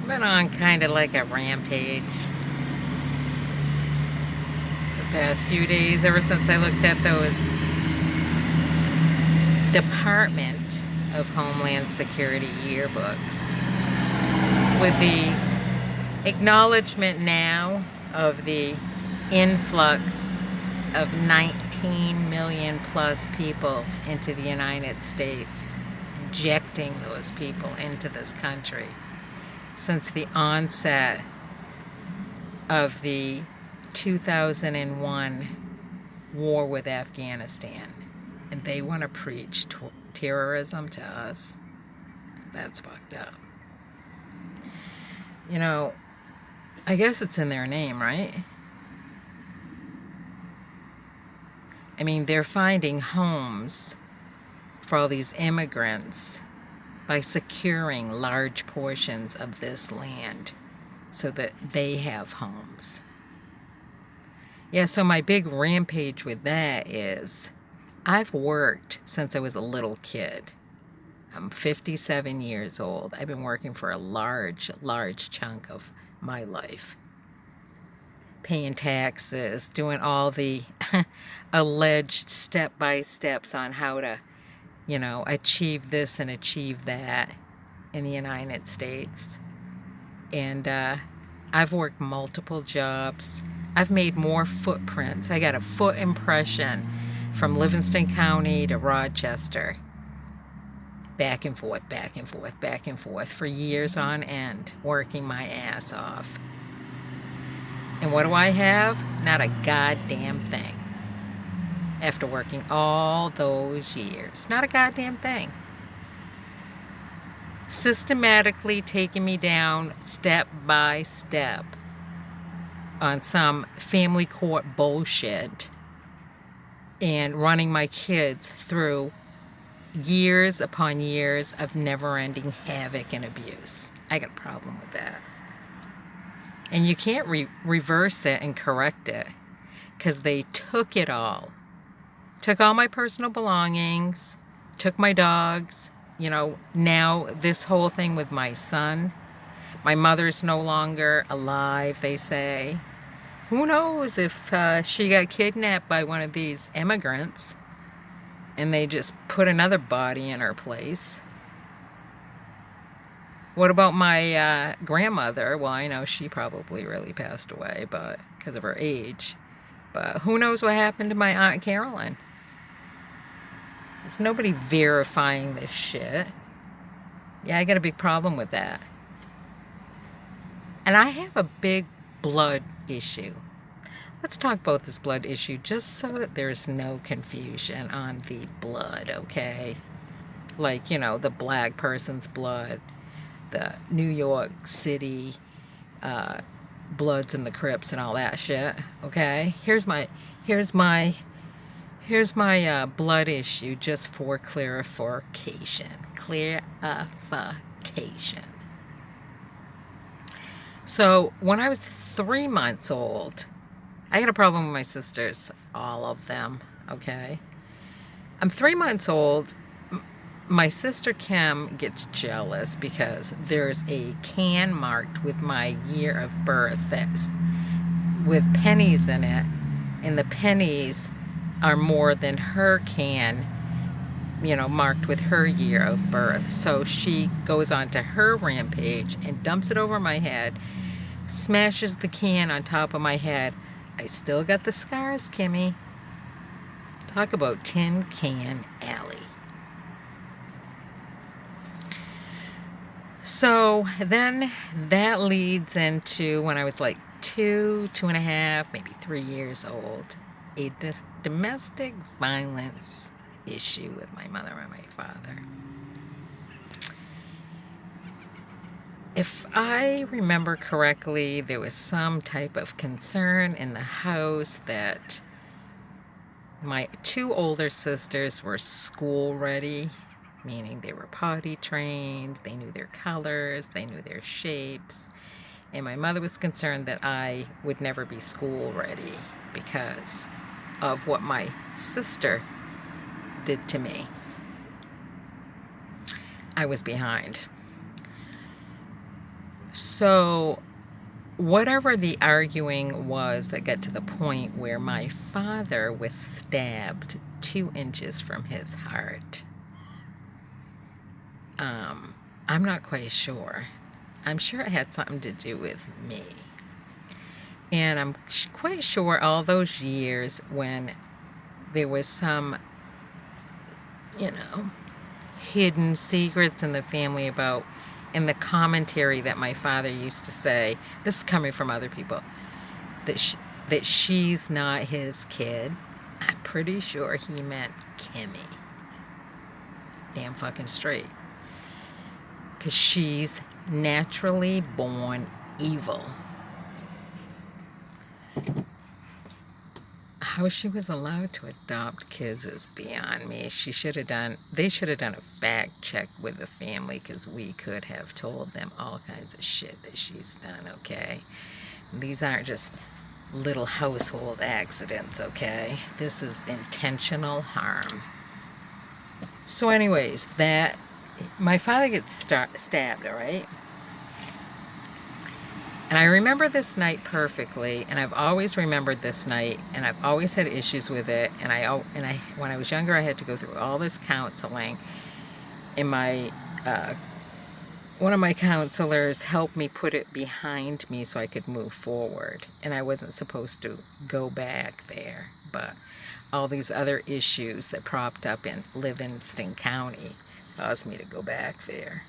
Been on kind of like a rampage the past few days, ever since I looked at those Department of Homeland Security yearbooks with the acknowledgement now of the influx of 19 million plus people into the United States, injecting those people into this country since the onset of the 2001 war with Afghanistan. And they want to preach terrorism to us. That's fucked up. You know, I guess it's in their name, right? I mean, they're finding homes for all these immigrants by securing large portions of this land so that they have homes. Yeah, so my big rampage with that is I've worked since I was a little kid. I'm 57 years old. I've been working for a large chunk of my life. Paying taxes, doing all the alleged step-by-steps on how to, achieve this and achieve that in the United States. And I've worked multiple jobs. I've made more footprints. I got a foot impression from Livingston County to Rochester. Back and forth, back and forth, back and forth for years on end, working my ass off. And what do I have? Not a goddamn thing. After working all those years. Not a goddamn thing. Systematically taking me down step by step on some family court bullshit and running my kids through years upon years of never-ending havoc and abuse. I got a problem with that. And you can't reverse it and correct it because they took it all. Took all my personal belongings, took my dogs, now this whole thing with my son. My mother's no longer alive, they say. Who knows if she got kidnapped by one of these immigrants and they just put another body in her place. What about my grandmother? Well, I know she probably really passed away, but because of her age. But who knows what happened to my Aunt Carolyn? There's nobody verifying this shit. Yeah, I got a big problem with that. And I have a big blood issue. Let's talk about this blood issue just so that there's no confusion on the blood, okay? Like, the black person's blood, the New York City Bloods and the Crips and all that shit, okay? Here's my blood issue just for clarification. So when I was 3 months old, I got a problem with my sisters, all of them, okay? I'm 3 months old. My sister Kim gets jealous because there's a can marked with my year of birth that's with pennies in it, and the pennies are more than her can, marked with her year of birth. So she goes on to her rampage and dumps it over my head, smashes the can on top of my head. I still got the scars, Kimmy. Talk about Tin Can Alley. So then that leads into when I was like 2.5, maybe 3 years old, a domestic violence issue with my mother and my father. If I remember correctly, there was some type of concern in the house that my 2 older sisters were school ready, meaning they were potty trained, they knew their colors, they knew their shapes, and my mother was concerned that I would never be school ready because of what my sister did to me. I was behind. So whatever the arguing was that got to the point where my father was stabbed 2 inches from his heart, I'm not quite sure. I'm sure it had something to do with me. And I'm quite sure all those years when there was some, hidden secrets in the family about, in the commentary that my father used to say, this is coming from other people, that she's not his kid. I'm pretty sure he meant Kimmy. Damn fucking straight. Because she's naturally born evil. How she was allowed to adopt kids is beyond me. They should have done a fact check with the family, because we could have told them all kinds of shit that she's done, okay? These aren't just little household accidents, okay? This is intentional harm. So anyways, my father gets stabbed, all right? And I remember this night perfectly, and I've always remembered this night, and I've always had issues with it. And when I was younger, I had to go through all this counseling. And one of my counselors helped me put it behind me so I could move forward. And I wasn't supposed to go back there, but all these other issues that propped up in Livingston County caused me to go back there.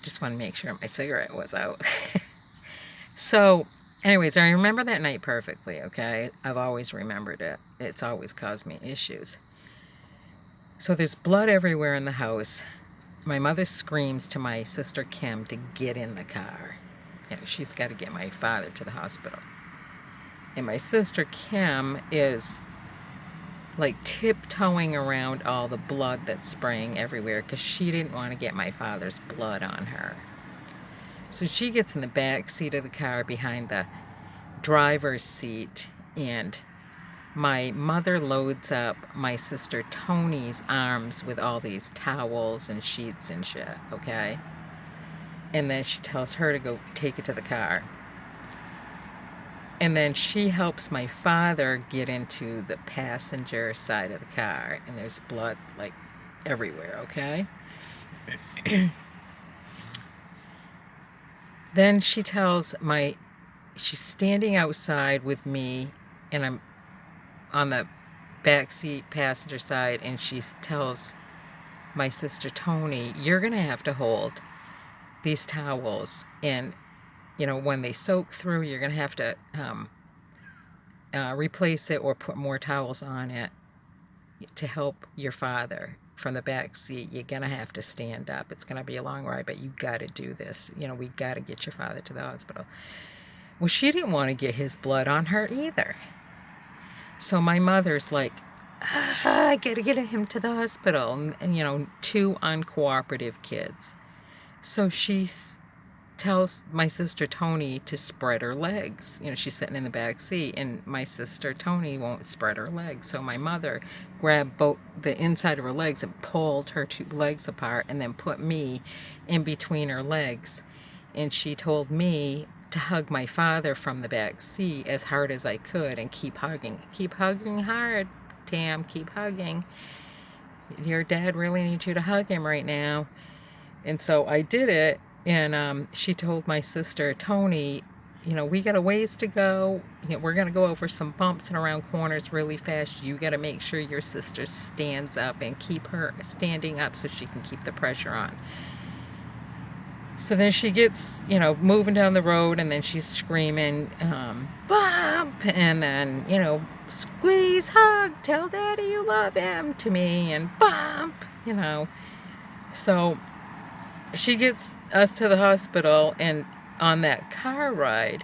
Just want to make sure my cigarette was out. So, anyways, I remember that night perfectly, okay? I've always remembered it. It's always caused me issues. So there's blood everywhere in the house. My mother screams to my sister Kim to get in the car. She's got to get my father to the hospital. And my sister Kim is like tiptoeing around all the blood that's spraying everywhere, because she didn't want to get my father's blood on her. So she gets in the back seat of the car behind the driver's seat, and my mother loads up my sister Tony's arms with all these towels and sheets and shit, okay? And then she tells her to go take it to the car. And then she helps my father get into the passenger side of the car, and there's blood like everywhere, okay? Then she's standing outside with me, and I'm on the back seat passenger side, and she tells my sister Tony, you're gonna have to hold these towels, and when they soak through, you're going to have to replace it or put more towels on it to help your father from the back seat. You're going to have to stand up. It's going to be a long ride, but you got to do this. We got to get your father to the hospital. Well, she didn't want to get his blood on her either. So my mother's like, I got to get him to the hospital. And 2 uncooperative kids. So she's tells my sister Tony to spread her legs. She's sitting in the back seat, and my sister Tony won't spread her legs. So my mother grabbed both the inside of her legs and pulled her 2 legs apart, and then put me in between her legs. And she told me to hug my father from the back seat as hard as I could, and keep hugging. Keep hugging hard, Tam. Keep hugging. Your dad really needs you to hug him right now. And so I did it. And she told my sister Tony, we got a ways to go. We're going to go over some bumps and around corners really fast. You got to make sure your sister stands up, and keep her standing up so she can keep the pressure on. So then she gets, moving down the road, and then she's screaming, bump, and then, squeeze, hug, tell daddy you love him to me, and bump, So she gets us to the hospital, and on that car ride,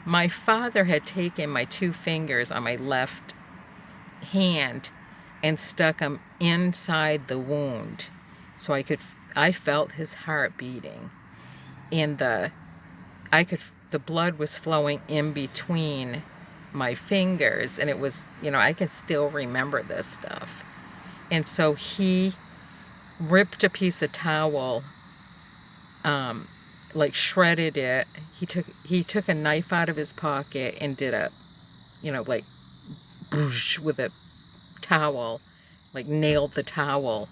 my father had taken my 2 fingers on my left hand and stuck them inside the wound, so I felt his heart beating, and the blood was flowing in between my fingers, and it was, I can still remember this stuff. And so he ripped a piece of towel like shredded it. He took a knife out of his pocket and did a, like boosh with a towel, like nailed the towel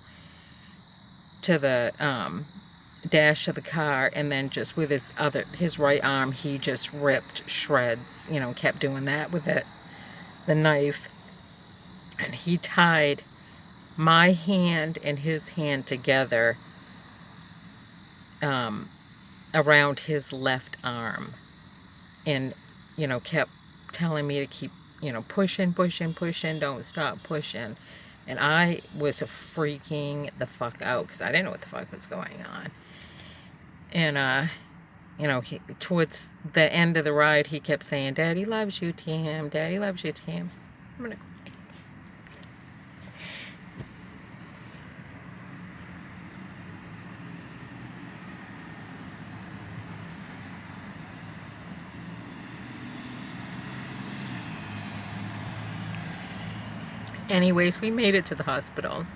to the dash of the car, and then just with his right arm, he just ripped shreds, kept doing that with the knife, and he tied my hand and his hand together around his left arm, and kept telling me to keep pushing, don't stop pushing. And I was freaking the fuck out because I didn't know what the fuck was going on. And towards the end of the ride, he kept saying, "Daddy loves you, Tim. Daddy loves you, Tim." I'm gonna cry. Anyways, we made it to the hospital.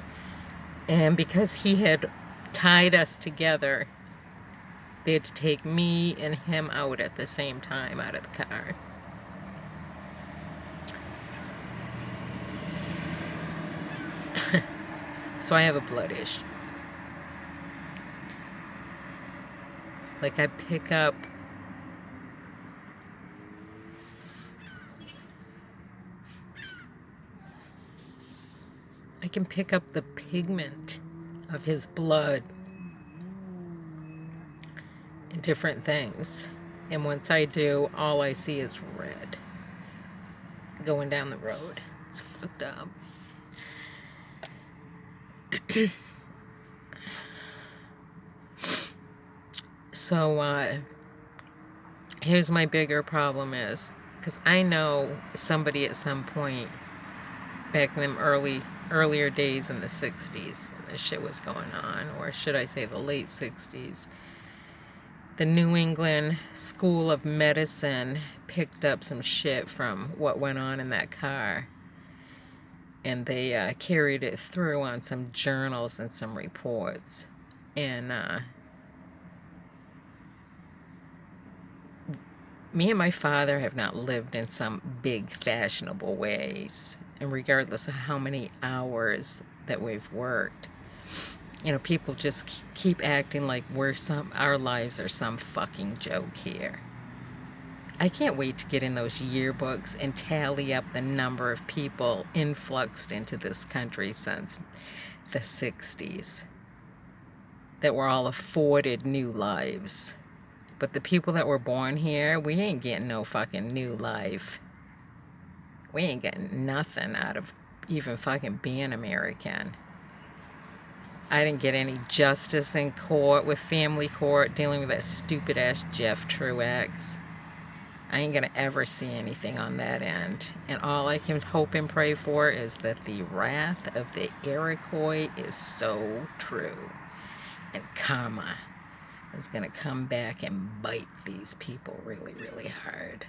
And because he had tied us together, they had to take me and him out at the same time out of the car. So I have a blood issue. Like, I pick up I can pick up the pigment of his blood in different things. And once I do, all I see is red going down the road. It's fucked up. So, here's my bigger problem is, because I know somebody at some point back in them earlier days in the 60s when this shit was going on, or should I say the late 60s, the New England School of Medicine picked up some shit from what went on in that car, and they carried it through on some journals and some reports. And me and my father have not lived in some big fashionable ways, and regardless of how many hours that we've worked, people just keep acting like our lives are some fucking joke here. I can't wait to get in those yearbooks and tally up the number of people influxed into this country since the 60s that were all afforded new lives. But the people that were born here, we ain't getting no fucking new life. We ain't getting nothing out of even fucking being American. I didn't get any justice in court with family court dealing with that stupid ass Jeff Truex. I ain't gonna ever see anything on that end. And all I can hope and pray for is that the wrath of the Iroquoi is so true. And karma is gonna come back and bite these people really, really hard.